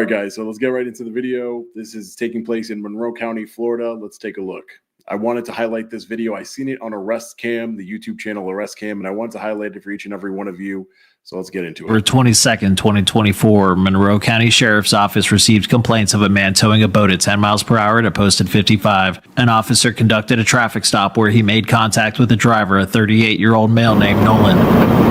All right, guys, so let's get right into the video. This is taking place in Monroe County, Florida. Let's take a look. I wanted to highlight this video. I seen it on Arrest Cam, the YouTube channel Arrest Cam, and I wanted to highlight it for each and every one of you. So let's get into it. October 22nd, 2024, Monroe County Sheriff's Office received complaints of a man towing a boat at 10 miles per hour at a posted 55. An officer conducted a traffic stop where he made contact with the driver, a 38-year-old male named Nolan.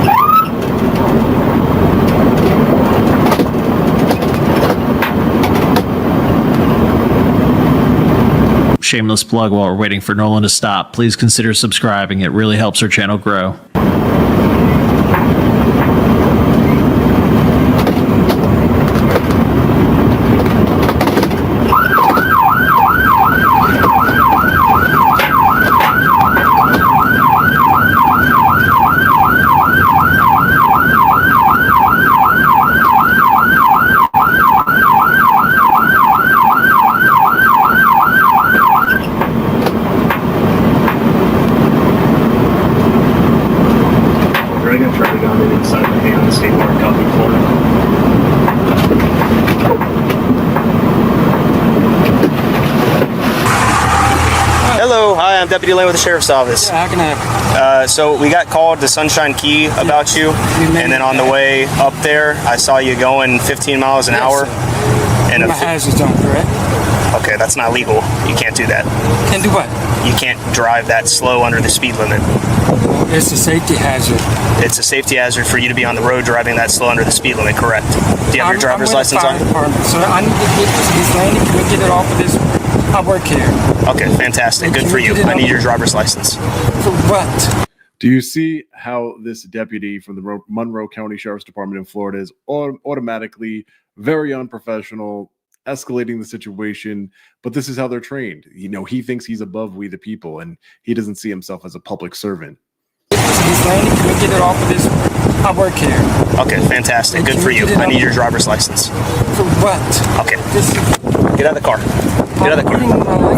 Shameless plug while we're waiting for Nolan to stop. Please consider subscribing. It really helps our channel grow. Hello, hi, I'm Deputy Lane with the Sheriff's Office. Yeah, how can I help? So we got called to Sunshine Key about you, and then on the way up there, I saw you going 15 miles an hour. And my hazards on, correct? Okay, that's not legal. You can't do that. Can't do what? You can't drive that slow under the speed limit. It's a safety hazard. It's a safety hazard for you to be on the road driving that slow under the speed limit, correct? Do you have your driver's license on? So I need to get this landing. Can we get it off of this? I work here. Okay, fantastic. Good for you. I need your driver's license. For what? Do you see how this deputy from the Monroe County Sheriff's Department in Florida is automatically very unprofessional, escalating the situation? But this is how they're trained. You know, he thinks he's above we the people, and he doesn't see himself as a public servant. This landing. Can we get it off of this? I work here. Okay, fantastic. Good for you. I need your driver's license. For what? Okay. Get out of the car. Get out of the car.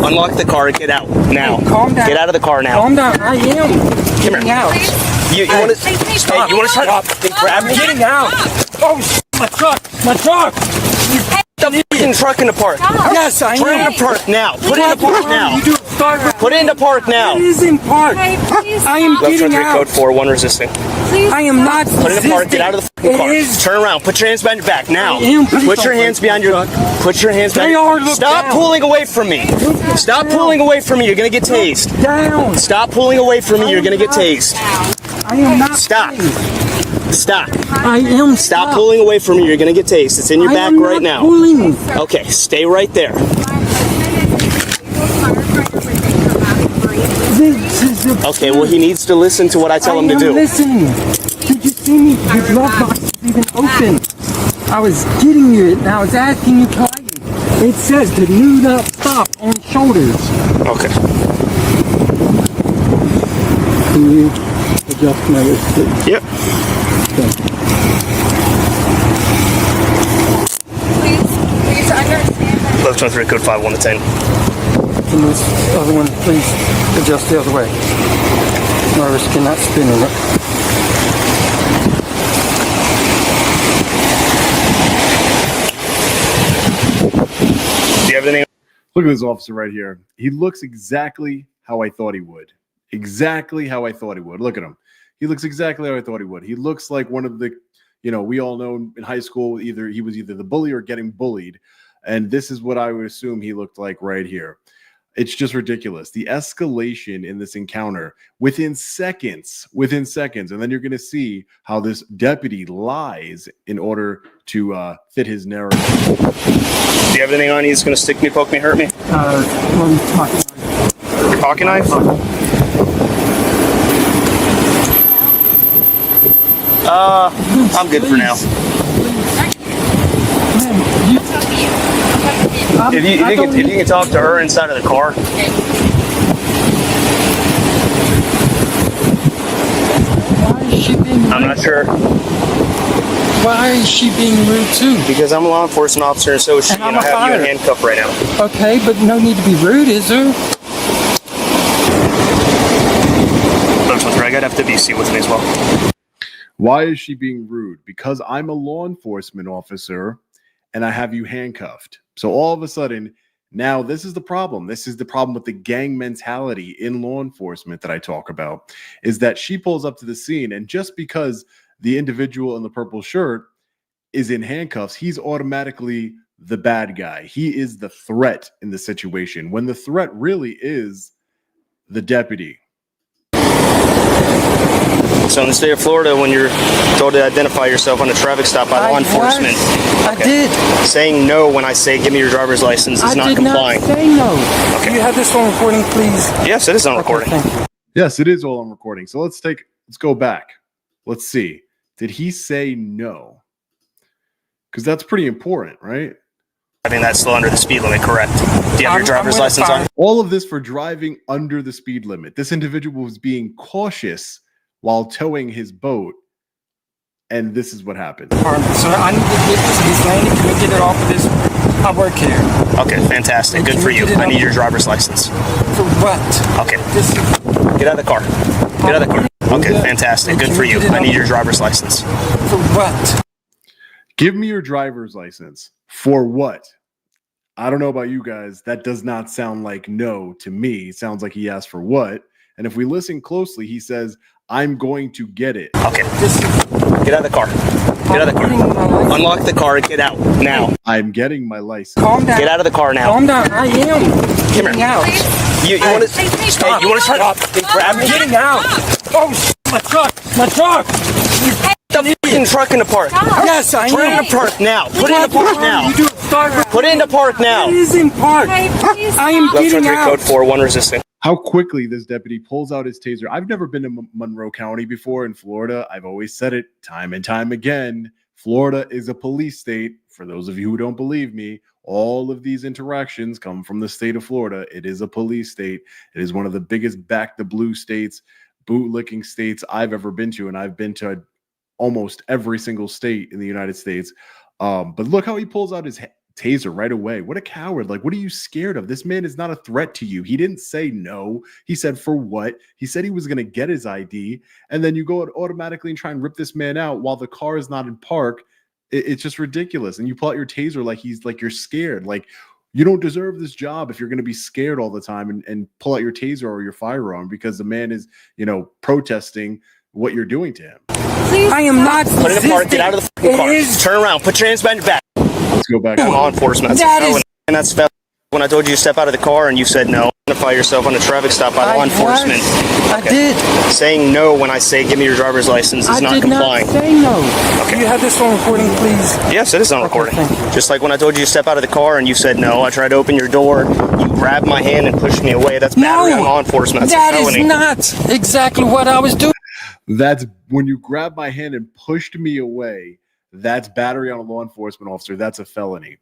Unlock the car and get out now. Hey, calm down. Get out of the car now. Calm down. I am getting out. You want to stop? You want to stop? Grab me. Getting out. Oh, my truck. My truck. Put the fucking truck in the park. Yes, I am. Put it in the park now. Put it in the park now. You do start. Put it in the park now. It is in park. I am getting out. Code 4, 1 resisting. I am not resisting. Put it in the park. Get out of the fucking car. Turn around. Put your hands behind your back now. Put your hands behind your. Put your hands behind. Stop pulling away from me. Stop pulling away from me. You're gonna get tased. Down. Stop pulling away from me. You're gonna get tased. I am not. Stop. Stop. I am. Stop pulling away from me. You're gonna get tased. It's in your back right now. Pulling. Okay, stay right there. Okay, well, he needs to listen to what I tell him to do. Listening. Did you see me? Your glove box is even open. I was getting you it, and I was asking you politely. It says to do not stop on shoulders. Okay. Can you adjust my wrist, please? Yep. Okay. Please understand. Left 23, code 5, 1 to 10. Can this other one please adjust the other way? My wrist cannot spin in it. Do you have anything? Look at this officer right here. He looks exactly how I thought he would. Exactly how I thought he would. Look at him. He looks exactly how I thought he would. He looks like one of the, you know, we all know in high school, he was either the bully or getting bullied. And this is what I would assume he looked like right here. It's just ridiculous. The escalation in this encounter within seconds, and then you're going to see how this deputy lies in order to fit his narrative. Do you have anything on you that's going to stick me, poke me, hurt me? Pocket knife? I'm good for now. If you can talk to her inside of the car. Why is she being rude? I'm not sure. Why is she being rude too? Because I'm a law enforcement officer, and so is she, and I have you in handcuffed right now. Okay, but no need to be rude, is there? I got FWC with me as well. Why is she being rude? Because I'm a law enforcement officer and I have you handcuffed. So all of a sudden, now this is the problem. This is the problem with the gang mentality in law enforcement that I talk about, is that she pulls up to the scene, and just because the individual in the purple shirt is in handcuffs, he's automatically the bad guy. He is the threat in the situation, when the threat really is the deputy. So in the state of Florida, when you're told to identify yourself on a traffic stop by law enforcement, I did. saying no when I say give me your driver's license is not complying. I did not say no. Okay. Do you have this on recording, please? Yes, it is on recording. Thank you. Yes, it is all on recording. So let's go back. Let's see. Did he say no? Because that's pretty important, right? I think that's still under the speed limit, correct? Do you have your driver's license on? All of this for driving under the speed limit. This individual was being cautious while towing his boat, and this is what happened. Sir, I need to get to this landing. Can we get it off of this? I work here. Okay, fantastic. Good for you. I need your driver's license. For what? Okay. This is, Get out of the car. Get out of the car. Okay, fantastic. Good for you. I need your driver's license. for what? Give me your driver's license. For what? I don't know about you guys. That does not sound like no to me. It sounds like he asked for what. And if we listen closely, he says, I'm going to get it. Okay. Get out of the car. Get out of the car. Unlock the car and get out now. I'm getting my license. Calm down. Get out of the car now. Calm down. I am. Come here. Getting out. You want to stop? You want to stop? Grab me. Getting out. Oh, my truck. My truck. Put the fucking truck in the park. Yes, I am. Put it in the park now. Put it in the park now. You do start. Put it in the park now. It is in park. I am Left getting entry out. code 4, 1 resisting. How quickly this deputy pulls out his taser. I've never been to Monroe County before in Florida. I've always said it time and time again. Florida is a police state. For those of you who don't believe me, all of these interactions come from the state of Florida. It is a police state. It is one of the biggest back the blue states, bootlicking states I've ever been to. And I've been to almost every single state in the United States. But look how he pulls out his taser right away. What a coward. Like, what are you scared of? This man is not a threat to you. He didn't say no. He said for what? He said he was going to get his ID. And then you go automatically and try and rip this man out while the car is not in park. It's just ridiculous. And you pull out your taser like you're scared. Like, you don't deserve this job if you're going to be scared all the time and pull out your taser or your firearm because the man is, protesting what you're doing to him. I am not. Put it in the park. Get out of the fucking car. Turn around. Put your hands behind your back. Let's go back. Law enforcement. And that's felony. When I told you to step out of the car and you said no, identify yourself on a traffic stop by law enforcement. I did. Saying no when I say give me your driver's license is not complying. I did not say no. Okay. Do you have this on recording, please? Yes, it is on recording. thank you. Just like when I told you to step out of the car and you said no, I tried to open your door, you grabbed my hand and pushed me away. That's battery on law enforcement. That's that a felony. is not exactly what I was doing. That's when you grabbed my hand and pushed me away. That's battery on a law enforcement officer. That's a felony.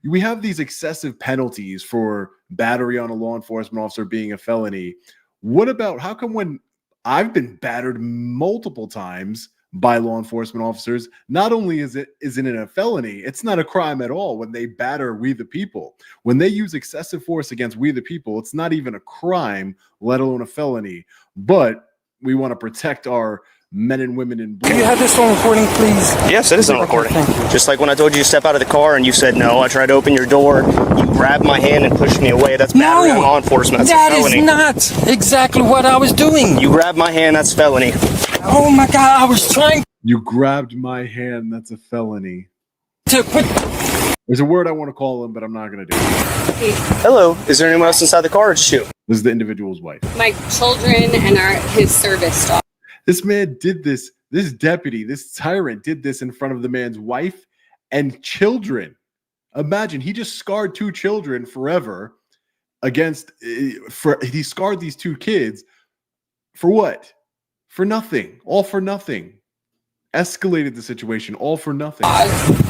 We have these excessive penalties for battery on a law enforcement officer being a felony. What about, how come when I've been battered multiple times by law enforcement officers, not only isn't it a felony, it's not a crime at all when they batter we the people. When they use excessive force against we the people, it's not even a crime, let alone a felony. But we want to protect our men and women in blue. Do you have this on recording, please? Yes, it is on recording. thank you. Just like when I told you to step out of the car and you said no, I tried to open your door, you grabbed my hand and pushed me away. That's battery on law enforcement. That's that a felony. is not exactly what I was doing. You grabbed my hand, that's felony. Oh my God, I was trying You grabbed my hand, that's a felony. to put. There's a word I want to call him, but I'm not going to do it. Hello, is there anyone else inside the car or just you? This is the individual's wife. My children and his service dog. This man did this. This deputy, this tyrant did this in front of the man's wife and children. Imagine, he just scarred 2 children forever he scarred these 2 kids for what? For nothing. All for nothing. Escalated the situation, all for nothing.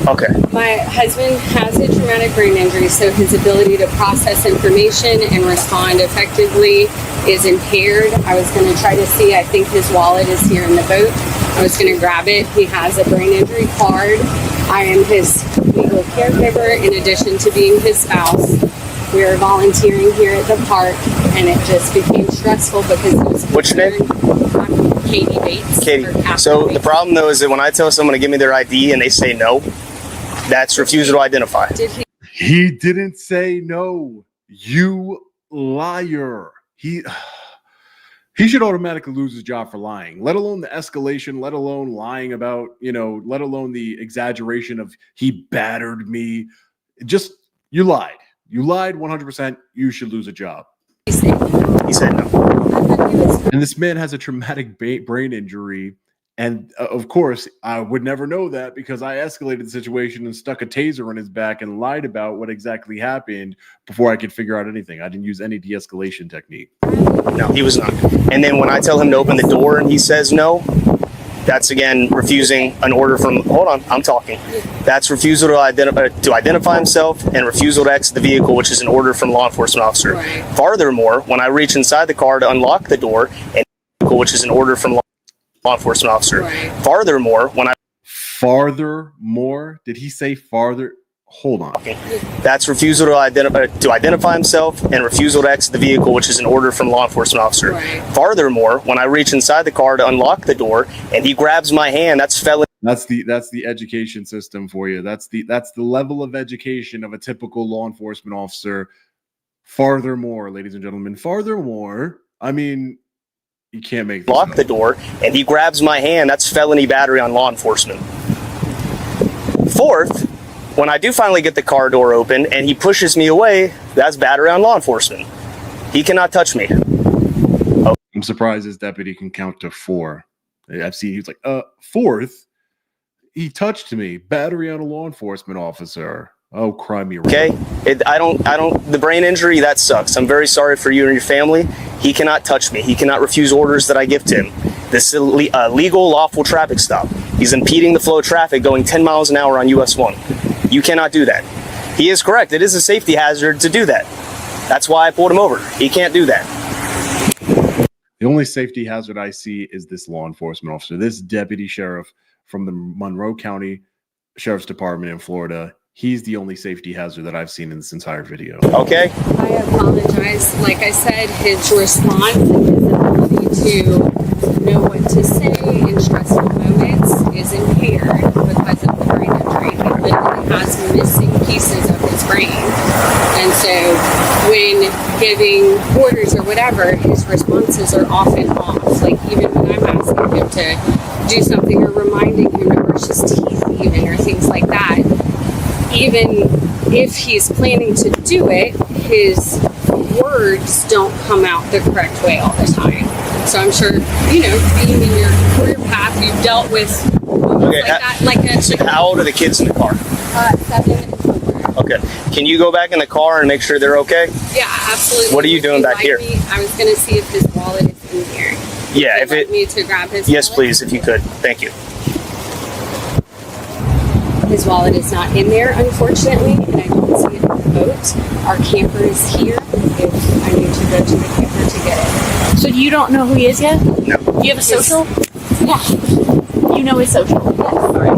Okay. My husband has a traumatic brain injury, so his ability to process information and respond effectively is impaired. I was going to try to see, I think his wallet is here in the boat. I was going to grab it. He has a brain injury card. I am his legal caregiver in addition to being his spouse. We are volunteering here at the park, and it just became stressful because it was. What's your name? Katie Bates. Katie. So the problem though is that when I tell someone to give me their ID and they say no, That's refusal to identify. Did he? He didn't say no. You liar. He should automatically lose his job for lying, let alone the escalation, let alone lying about, let alone the exaggeration of he battered me. Just, you lied. You lied 100%. You should lose a job. He said no. And this man has a traumatic brain injury. And of course, I would never know that because I escalated the situation and stuck a taser in his back and lied about what exactly happened before I could figure out anything. I didn't use any de-escalation technique. No, he was not. And then when I tell him to open the door and he says no, that's again refusing an order from, hold on, I'm talking. That's refusal to identify himself and refusal to exit the vehicle, which is an order from law enforcement officer. Right. Furthermore, when I reach inside the car to unlock the door, and which is an order from law enforcement officer. Right. Furthermore, did he say farther? Hold on. That's refusal to identify himself and refusal to exit the vehicle, which is an order from law enforcement officer. Right. Furthermore, when I reach inside the car to unlock the door and he grabs my hand, that's felony. That's the education system for you. That's the level of education of a typical law enforcement officer. Furthermore, ladies and gentlemen, I mean, you can't make this lock up. The door and he grabs my hand, that's felony battery on law enforcement. Fourth, when I do finally get the car door open and he pushes me away, that's battery on law enforcement. He cannot touch me. I'm surprised his deputy can count to 4. I've seen he's like, fourth, he touched me, battery on a law enforcement officer. Oh, cry me. Okay, the brain injury, that sucks. I'm very sorry for you and your family. He cannot touch me. He cannot refuse orders that I give to him. This is a legal, lawful traffic stop. He's impeding the flow of traffic going 10 miles an hour on US 1. You cannot do that. He is correct. It is a safety hazard to do that. That's why I pulled him over. He can't do that. The only safety hazard I see is this law enforcement officer, this deputy sheriff from the Monroe County Sheriff's Department in Florida. He's the only safety hazard that I've seen in this entire video. Okay. I apologize. Like I said, his response and his ability to know what to say in stressful moments is impaired because of the brain injury. He literally has missing pieces of his brain. And so when giving orders or whatever, his responses are often off. Like even when I'm asking him to do something or reminding him to brush his teeth even or things like that, even if he's planning to do it, his words don't come out the correct way all the time. So I'm sure, being in your career path, you've dealt with how old are the kids in the car? 7 and 4. Okay. Can you go back in the car and make sure they're okay? Yeah, absolutely. What are you doing back here? I was going to see if his wallet is in here. Yeah, if it me to grab his yes, wallet? please, if you could. Thank you. His wallet is not in there, unfortunately, and I don't see it on the boat. Our camper is here if I need to go to the camper to get it. So you don't know who he is yet? No. Do you have a social? Yeah. You know his social? Yes. All right.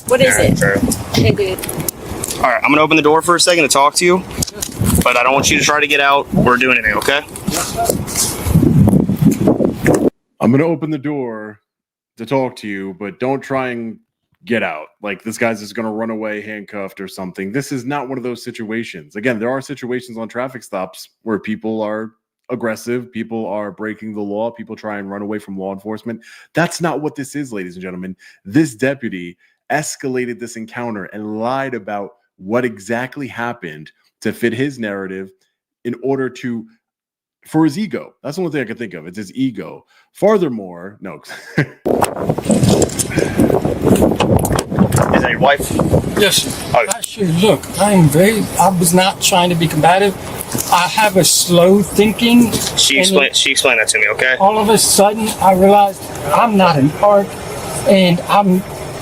What is it? It did. All right, I'm gonna open the door for a second to talk to you, but I don't want you to try to get out or do anything, okay? I'm going to open the door to talk to you, but don't try and get out. Like this guy's just going to run away handcuffed or something. This is not one of those situations. Again, there are situations on traffic stops where people are aggressive, people are breaking the law, people try and run away from law enforcement. That's not what this is, ladies and gentlemen. This deputy escalated this encounter and lied about what exactly happened to fit his narrative in order to, for his ego. That's the only thing I can think of. It's his ego. Furthermore, no. Is that your wife? Yes. Oh. Actually, look, I was not trying to be combative. I have a slow thinking. She explained that to me, okay? All of a sudden, I realized I'm not in park, and I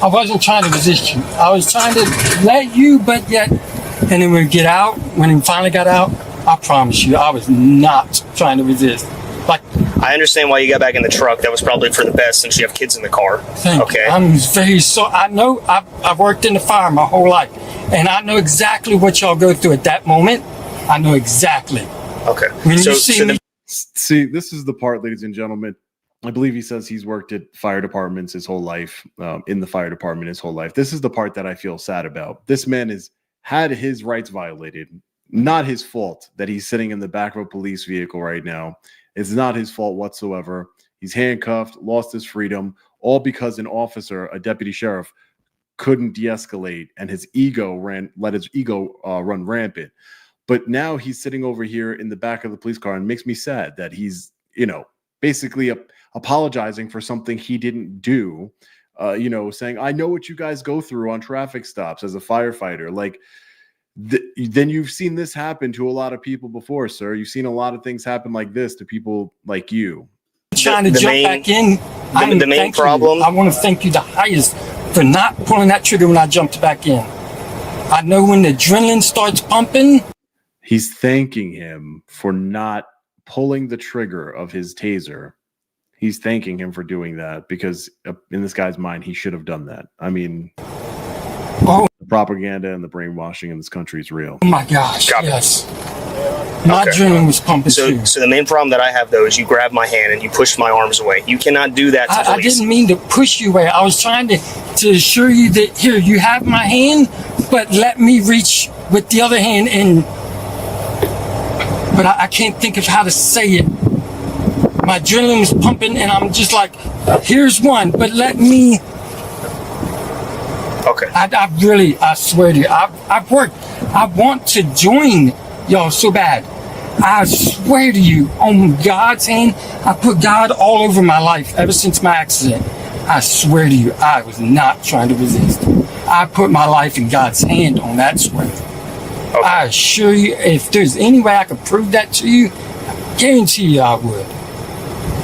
wasn't trying to resist you. I was trying to let you, but yet, and then when he finally got out, I promise you, I was not trying to resist. Like, I understand why you got back in the truck. That was probably for the best since you have kids in the car. Okay. I know I've worked in the fire my whole life, and I know exactly what y'all go through at that moment. I know exactly. Okay. When you see me. See, this is the part, ladies and gentlemen. I believe he says he's worked at fire departments his whole life, in the fire department his whole life. This is the part that I feel sad about. This man has had his rights violated. Not his fault that he's sitting in the back of a police vehicle right now. It's not his fault whatsoever. He's handcuffed, lost his freedom, all because an officer, a deputy sheriff, couldn't de-escalate, and his ego let his ego run rampant. But now he's sitting over here in the back of the police car, and it makes me sad that he's, basically apologizing for something he didn't do, saying, I know what you guys go through on traffic stops as a firefighter. Like, then you've seen this happen to a lot of people before, sir. You've seen a lot of things happen like this to people like you. Trying to jump back in. The main problem. I want to thank you the highest for not pulling that trigger when I jumped back in. I know when the adrenaline starts pumping. He's thanking him for not pulling the trigger of his taser. He's thanking him for doing that because in this guy's mind, he should have done that. I mean, the propaganda and the brainwashing in this country is real. Oh my gosh, yes. My adrenaline was pumping too. So the main problem that I have, though, is you grab my hand and you push my arms away. You cannot do that to police. I didn't mean to push you away. I was trying to assure you that, here, you have my hand, but let me reach with the other hand and... But I can't think of how to say it. My adrenaline was pumping, and I'm just like, here's one, but let me... Okay. I swear to you, I've worked. I want to join y'all so bad. I swear to you, on God's hand, I put God all over my life ever since my accident. I swear to you, I was not trying to resist. I put my life in God's hand on that swear. Okay. I assure you, if there's any way I could prove that to you, I guarantee you I would.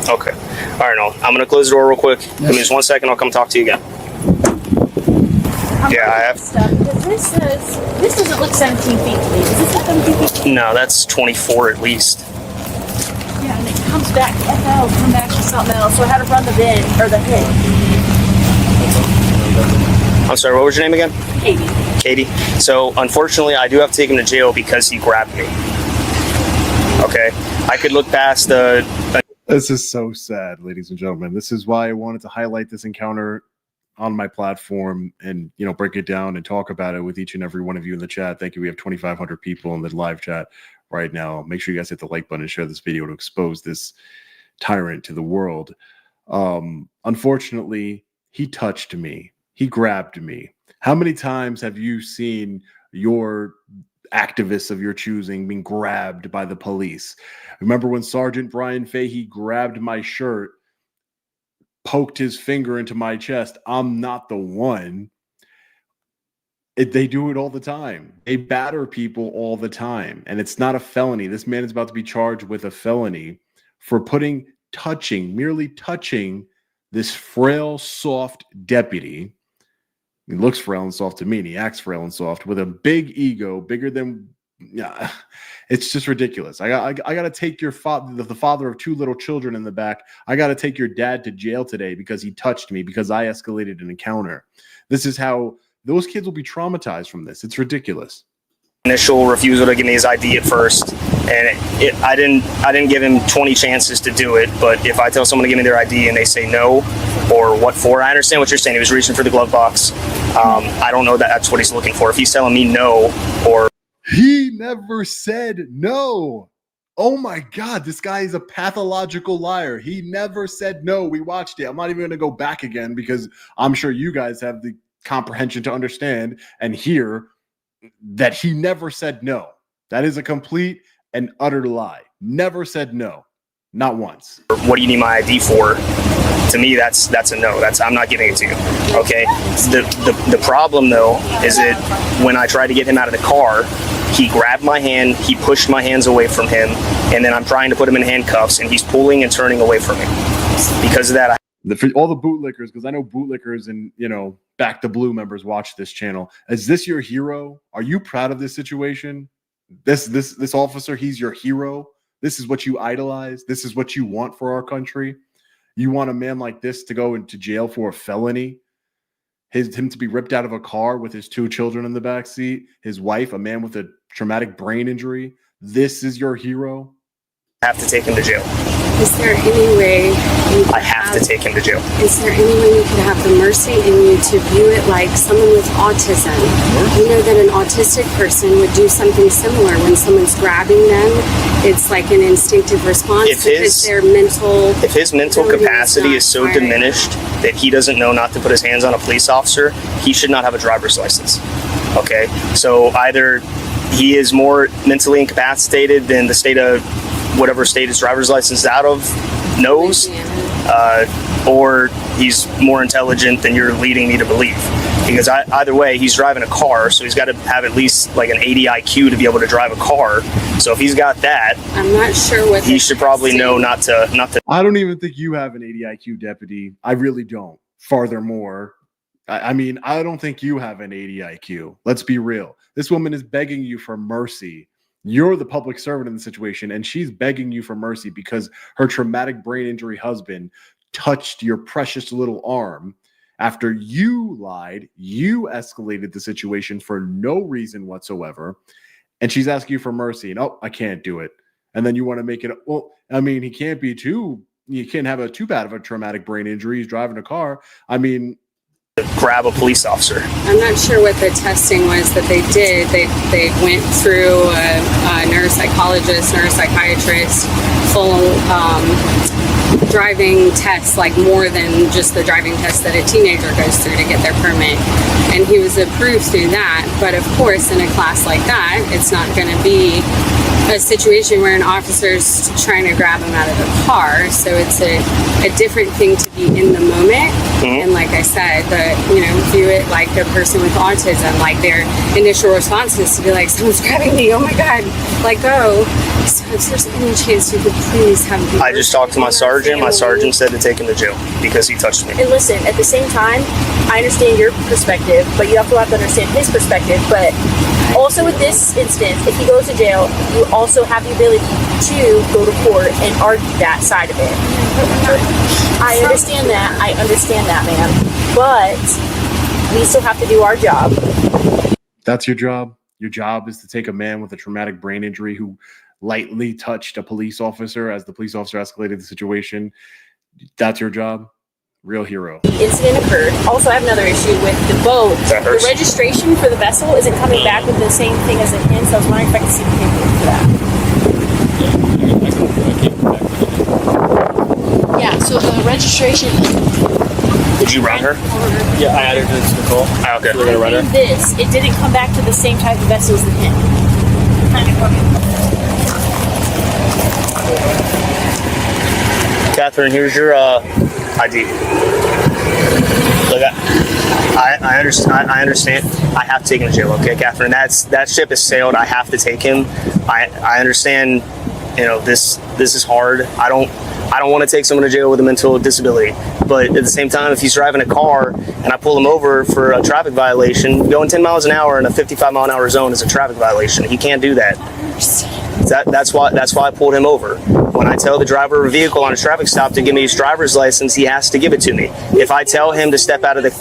Okay. All right, no. I'm going to close the door real quick. Yes. Give me just 1 second. I'll come talk to you again. Yeah, I have. Stuff, this doesn't look 17 feet to me. Is this 17 feet? No, that's 24 at least. Yeah, and it comes back. Come back to something else. So I had to run the bin or the hit. I'm sorry, what was your name again? Katie. So, unfortunately, I do have to take him to jail because he grabbed me. Okay? I could look past the... This is so sad, ladies and gentlemen. This is why I wanted to highlight this encounter on my platform and, break it down and talk about it with each and every one of you in the chat. Thank you. We have 2,500 people in the live chat right now. Make sure you guys hit the like button and share this video to expose this tyrant to the world. Unfortunately, he touched me. He grabbed me. How many times have you seen your activists of your choosing being grabbed by the police? Remember when Sergeant Brian Fahey grabbed my shirt, poked his finger into my chest? I'm not the one. They do it all the time. They batter people all the time. And it's not a felony. This man is about to be charged with a felony for merely touching this frail, soft deputy. He looks frail and soft to me, and he acts frail and soft with a big ego, bigger than... Yeah, it's just ridiculous. I got to take your father, the father of two little children in the back. I got to take your dad to jail today because he touched me, because I escalated an encounter. This is how those kids will be traumatized from this. It's ridiculous. Initial refusal to give me his ID at first, and I didn't give him 20 chances to do it. But if I tell someone to give me their ID and they say no, or what for, I understand what you're saying. He was reaching for the glove box. I don't know that that's what he's looking for. If he's telling me no, or he never said no. Oh my God, this guy is a pathological liar. He never said no. We watched it. I'm not even going to go back again because I'm sure you guys have the comprehension to understand and hear that he never said no. That is a complete and utter lie. Never said no. Not once. What do you need my ID for? To me, that's a no. I'm not giving it to you. Okay. The problem though is that when I tried to get him out of the car, he grabbed my hand, he pushed my hands away from him, and then I'm trying to put him in handcuffs, and he's pulling and turning away from me. Because of that, for all the bootlickers, because I know bootlickers and Back to Blue members watch this channel. Is this your hero? Are you proud of this situation? This officer, he's your hero. This is what you idolize. This is what you want for our country. You want a man like this to go into jail for a felony? Him to be ripped out of a car with his two children in the back seat, his wife, a man with a traumatic brain injury. This is your hero? I have to take him to jail. Is there any way you could I have to take him to jail. Is there any way you could have the mercy in you to view it like someone with autism? You know that an autistic person would do something similar when someone's grabbing them. It's like an instinctive response because their mental. If his mental capacity is so diminished that he doesn't know not to put his hands on a police officer, he should not have a driver's license. Okay, so either he is more mentally incapacitated than the state of whatever state his driver's license is out of knows, or he's more intelligent than you're leading me to believe. Because either way, he's driving a car, so he's got to have at least like an 80 IQ to be able to drive a car. So if he's got that, I'm not sure what he should probably know not to. I don't even think you have an 80 IQ, deputy. I really don't. Furthermore, I mean, I don't think you have an 80 IQ. Let's be real. This woman is begging you for mercy. You're the public servant in the situation, and she's begging you for mercy because her traumatic brain injury husband touched your precious little arm. After you lied, you escalated the situation for no reason whatsoever, and she's asking you for mercy. And I can't do it. And then you want to make it. Well, I mean, you can't have too bad of a traumatic brain injury. He's driving a car. I mean, grab a police officer. I'm not sure what the testing was that they did. They went through a neuropsychologist, neuropsychiatrist, full driving test, like more than just the driving test that a teenager goes through to get their permit. And he was approved through that. But of course, in a class like that, it's not going to be a situation where an officer's trying to grab him out of the car. So it's a different thing to be in the moment. And like I said, view it like a person with autism, like their initial response is to be like, someone's grabbing me, oh my God, let go. So if there's any chance you could please have me. I just talked to my sergeant. My sergeant said to take him to jail because he touched me. And listen, at the same time, I understand your perspective, but you also have to understand his perspective. But also with this instance, if he goes to jail, you also have the ability to go to court and argue that side of it. I understand that. I understand that, ma'am. But we still have to do our job. That's your job. Your job is to take a man with a traumatic brain injury who lightly touched a police officer as the police officer escalated the situation. That's your job. Real hero. The incident occurred. Also, I have another issue with the boat. The registration for the vessel isn't coming back with the same thing as the HIN, so I was wondering if I could see the paperwork for that. Yeah, so the registration. Did you run her? Yeah, I added it to the call. Okay. We're gonna run her. It didn't come back to the same type of vessel as the HIN. Catherine, here's your ID. Look, I understand. I have to take him to jail. Okay, Catherine. That ship has sailed. I have to take him. I understand. This is hard. I don't want to take someone to jail with a mental disability. But at the same time, if he's driving a car and I pull him over for a traffic violation, going 10 miles an hour in a 55-mile-an-hour zone is a traffic violation. He can't do that. That's why I pulled him over. When I tell the driver of a vehicle on a traffic stop to give me his driver's license, he has to give it to me. If I tell him to step out of the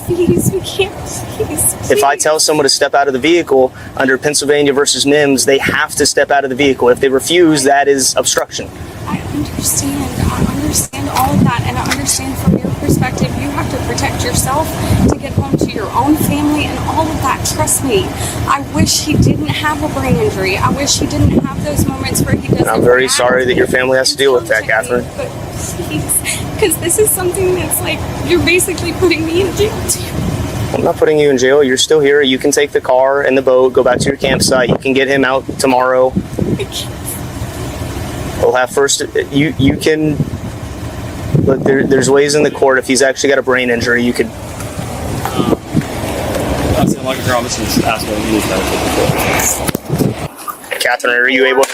If I tell someone to step out of the vehicle under Pennsylvania versus Mims, they have to step out of the vehicle. If they refuse, that is obstruction. I understand all of that, and I understand from your perspective, you have to protect yourself to get home to your own family and all of that. Trust me, I wish he didn't have a brain injury. I wish he didn't have those moments where he doesn't. I'm very sorry that your family has to deal with that, Catherine. But please, because this is something that's like, you're basically putting me in jail too. I'm not putting you in jail. You're still here. You can take the car and the boat, go back to your campsite. You can get him out tomorrow. We'll have first. You can. Look, there's ways in the court. If he's actually got a brain injury, you could. Catherine, are you able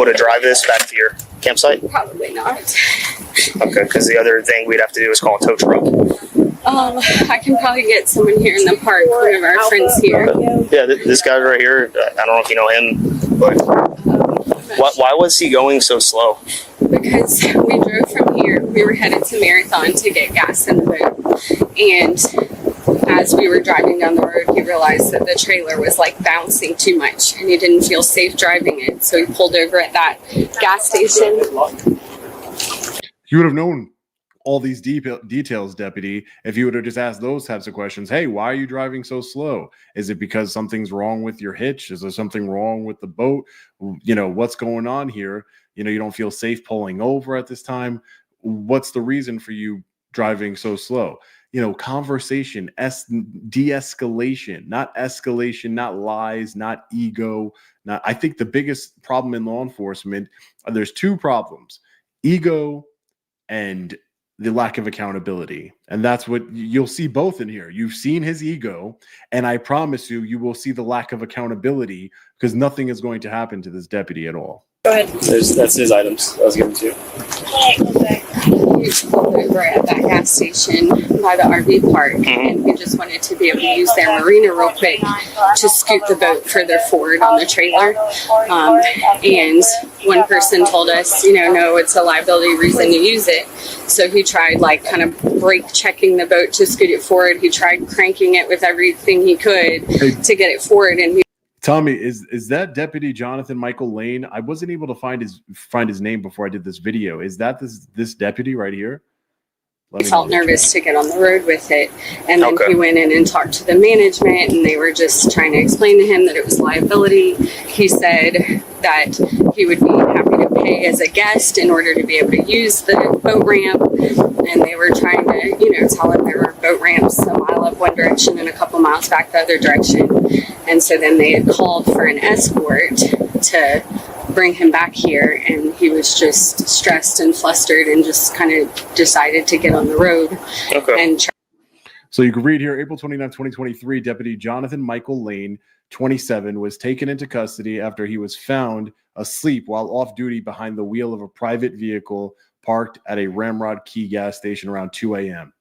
to drive this back to your campsite? Probably not. Okay, because the other thing we'd have to do is call a tow truck. I can probably get someone here in the park. One of our friends here. Okay. Yeah, this guy right here. I don't know if you know him, but why was he going so slow? Because we drove from here. We were headed to Marathon to get gas in the boat, and as we were driving down the road, he realized that the trailer was like bouncing too much and he didn't feel safe driving it. So he pulled over at that gas station. You would have known all these details, deputy, if you would have just asked those types of questions. Hey, why are you driving so slow? Is it because something's wrong with your hitch? Is there something wrong with the boat? You know, what's going on here? You know, you don't feel safe pulling over at this time. What's the reason for you driving so slow? You know, conversation, de-escalation, not escalation, not lies, not ego. Not, I think the biggest problem in law enforcement, there's two problems: ego and the lack of accountability. And that's what you'll see both in here. You've seen his ego, and I promise you, you will see the lack of accountability, because nothing is going to happen to this deputy at all. Go ahead. That's his items I was given to. Okay. We pulled over at that gas station by the RV park, and we just wanted to be able to use their marina real quick to scoot the boat further forward on the trailer. And one person told us, you know, no, it's a liability reason to use it. So he tried like kind of brake checking the boat to scoot it forward. He tried cranking it with everything he could to get it forward, and Tommy, is that Deputy Jonathan Michael Lane? I wasn't able to find his name before I did this video. Is that this deputy right here? He felt nervous to get on the road with it. And then he went in and talked to the management, and they were just trying to explain to him that it was liability. He said that he would be happy to pay as a guest in order to be able to use the boat ramp. And they were trying to, you know, tell him there were boat ramps a mile up one direction and a couple miles back the other direction. And so then they had called for an escort to bring him back here, and he was just stressed and flustered and just kind of decided to get on the road. And so you can read here, April 29, 2023, Deputy Jonathan Michael Lane, 27, was taken into custody after he was found asleep while off duty behind the wheel of a private vehicle parked at a Ramrod Key gas station around 2 a.m.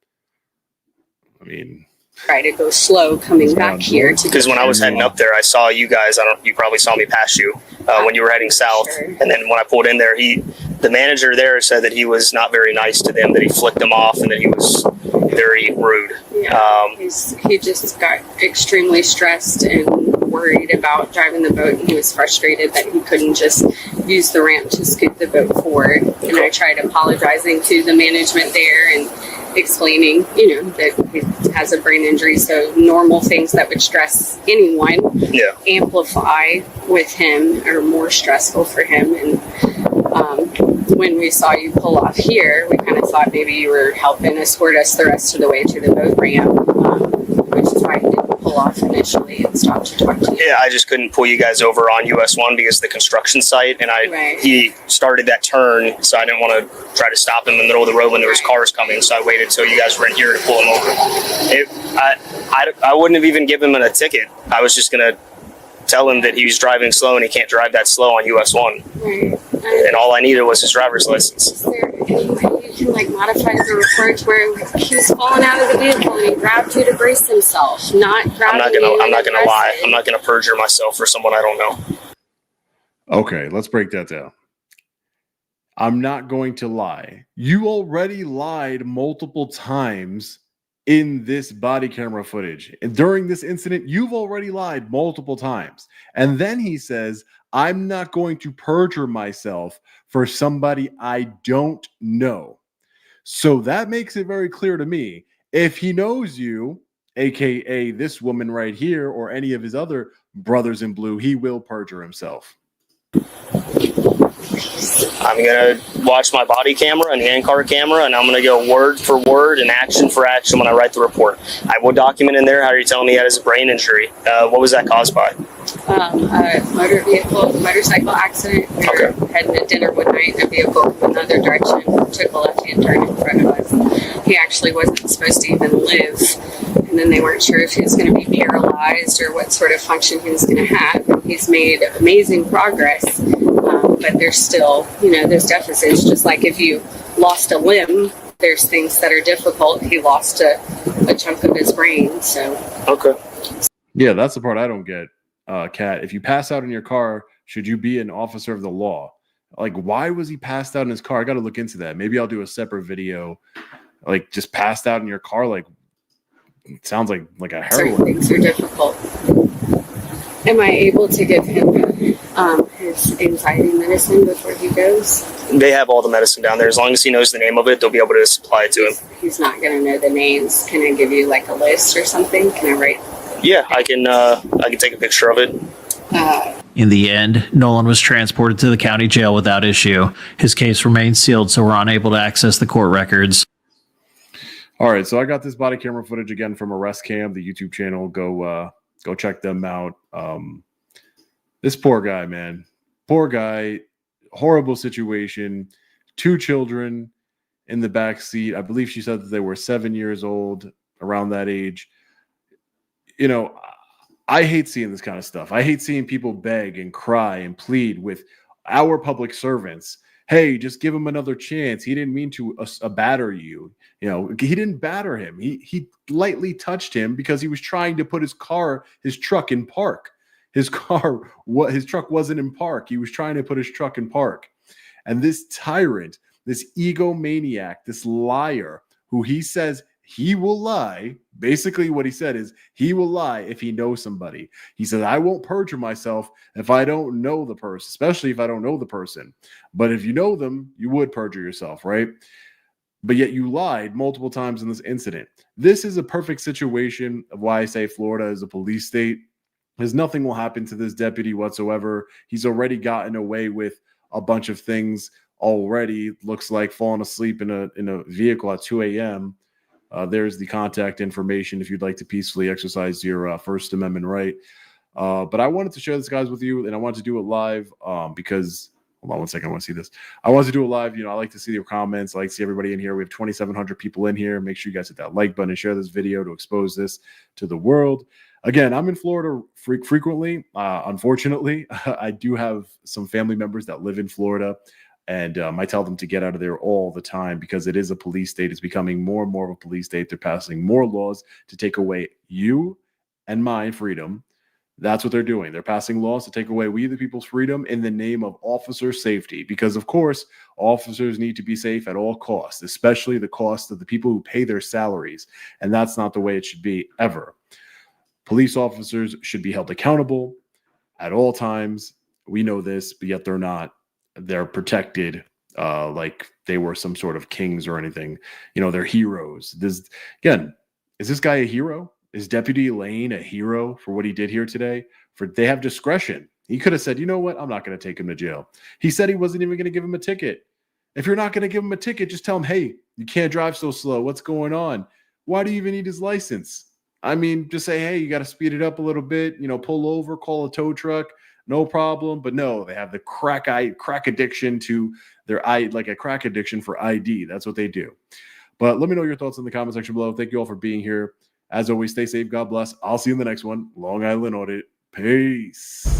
I mean, try to go slow coming back here. Because when I was heading up there, I saw you guys. You probably saw me pass you when you were heading south. Sure. And then when I pulled in there, the manager there said that he was not very nice to them, that he flicked them off, and that he was very rude. Yeah, he just got extremely stressed and worried about driving the boat, and he was frustrated that he couldn't just use the ramp to scoot the boat forward. And I tried apologizing to the management there and explaining, you know, that he has a brain injury, so normal things that would stress anyone amplify with him, or more stressful for him. And when we saw you pull off here, we kind of thought maybe you were helping escort us the rest of the way to the boat ramp, which is why he didn't pull off initially and stopped to talk to you. Yeah, I just couldn't pull you guys over on US 1 because of the construction site, and he started that turn, so I didn't want to try to stop him in the middle of the road when there was cars coming, so I waited until you guys were in here to pull him over. I wouldn't have even given him a ticket. I was just going to tell him that he was driving slow and he can't drive that slow on US 1. Right. And all I needed was his driver's license. Is there any way you can modify the report where he was falling out of the vehicle and he grabbed you to brace himself, not grabbing I'm not gonna lie. I'm not gonna perjure myself for someone I don't know. Okay, let's break that down. I'm not going to lie. You already lied multiple times in this body camera footage. And during this incident, you've already lied multiple times. And then he says, I'm not going to perjure myself for somebody I don't know. So that makes it very clear to me, if he knows you, aka this woman right here, or any of his other brothers in blue, he will perjure himself. I'm going to watch my body camera and hand car camera, and I'm going to go word for word and action for action when I write the report. I will document in there how you're telling me he had a brain injury. What was that caused by? A motorcycle accident. We were heading to dinner one night, and a vehicle from another direction took a left-hand turn in front of us. He actually wasn't supposed to even live, and then they weren't sure if he was going to be paralyzed or what sort of function he was going to have. And he's made amazing progress, but there's still, there's deficits. Just like if you lost a limb, there's things that are difficult. He lost a chunk of his brain, so. Okay. Yeah, that's the part I don't get, Kat. If you pass out in your car, should you be an officer of the law? Like, why was he passed out in his car? I got to look into that. Maybe I'll do a separate video, like just passed out in your car. Like, It sounds like a Certain heroin. things are difficult. Am I able to give him his anxiety medicine before he goes? They have all the medicine down there. As long as he knows the name of it, they'll be able to supply it to him. He's not going to know the names. Can I give you like a list or something? Can I write? Yeah, I can take a picture of it. In the end, Nolan was transported to the county jail without issue. His case remains sealed, so we're unable to access the court records. All right, so I got this body camera footage again from Arrest Cam, the YouTube channel. Go check them out. This poor guy, man. Poor guy. Horrible situation. 2 children in the back seat. I believe she said that they were 7 years old, around that age. You know, I hate seeing this kind of stuff. I hate seeing people beg and cry and plead with our public servants. Hey, just give him another chance. He didn't mean to batter you. You know, he didn't batter him. He lightly touched him because he was trying to put his truck in park. His truck wasn't in park. He was trying to put his truck in park. And this tyrant, this egomaniac, this liar, who he says he will lie. Basically, what he said is he will lie if he knows somebody. He said, I won't perjure myself if I don't know the person, especially if I don't know the person. But if you know them, you would perjure yourself, right? But yet you lied multiple times in this incident. This is a perfect situation of why I say Florida is a police state, because nothing will happen to this deputy whatsoever. He's already gotten away with a bunch of things already. Looks like falling asleep in a vehicle at 2 a.m. There's the contact information if you'd like to peacefully exercise your First Amendment right. But I wanted to share this, guys, with you, and I wanted to do it live because, hold on one second, I want to see this. I want to do it live. You know, I like to see your comments. I like to see everybody in here. We have 2,700 people in here. Make sure you guys hit that like button and share this video to expose this to the world. Again, I'm in Florida frequently. Unfortunately, I do have some family members that live in Florida. And I tell them to get out of there all the time because it is a police state. It's becoming more and more of a police state. They're passing more laws to take away you and my freedom. That's what they're doing. They're passing laws to take away we the people's freedom in the name of officer safety. Because, of course, officers need to be safe at all costs, especially the cost of the people who pay their salaries. And that's not the way it should be ever. Police officers should be held accountable at all times. We know this, but yet they're not. They're protected like they were some sort of kings or anything. You know, they're heroes. Is this guy a hero? Is Deputy Lane a hero for what he did here today? They have discretion. He could have said, you know what? I'm not going to take him to jail. He said he wasn't even going to give him a ticket. If you're not going to give him a ticket, just tell him, hey, you can't drive so slow. What's going on? Why do you even need his license? I mean, just say, hey, you got to speed it up a little bit. You know, pull over, call a tow truck. No problem. But no, they have the crack addiction to their like a crack addiction for ID. That's what they do. But let me know your thoughts in the comment section below. Thank you all for being here. As always, stay safe. God bless. I'll see you in the next one. Long Island Audit. Peace.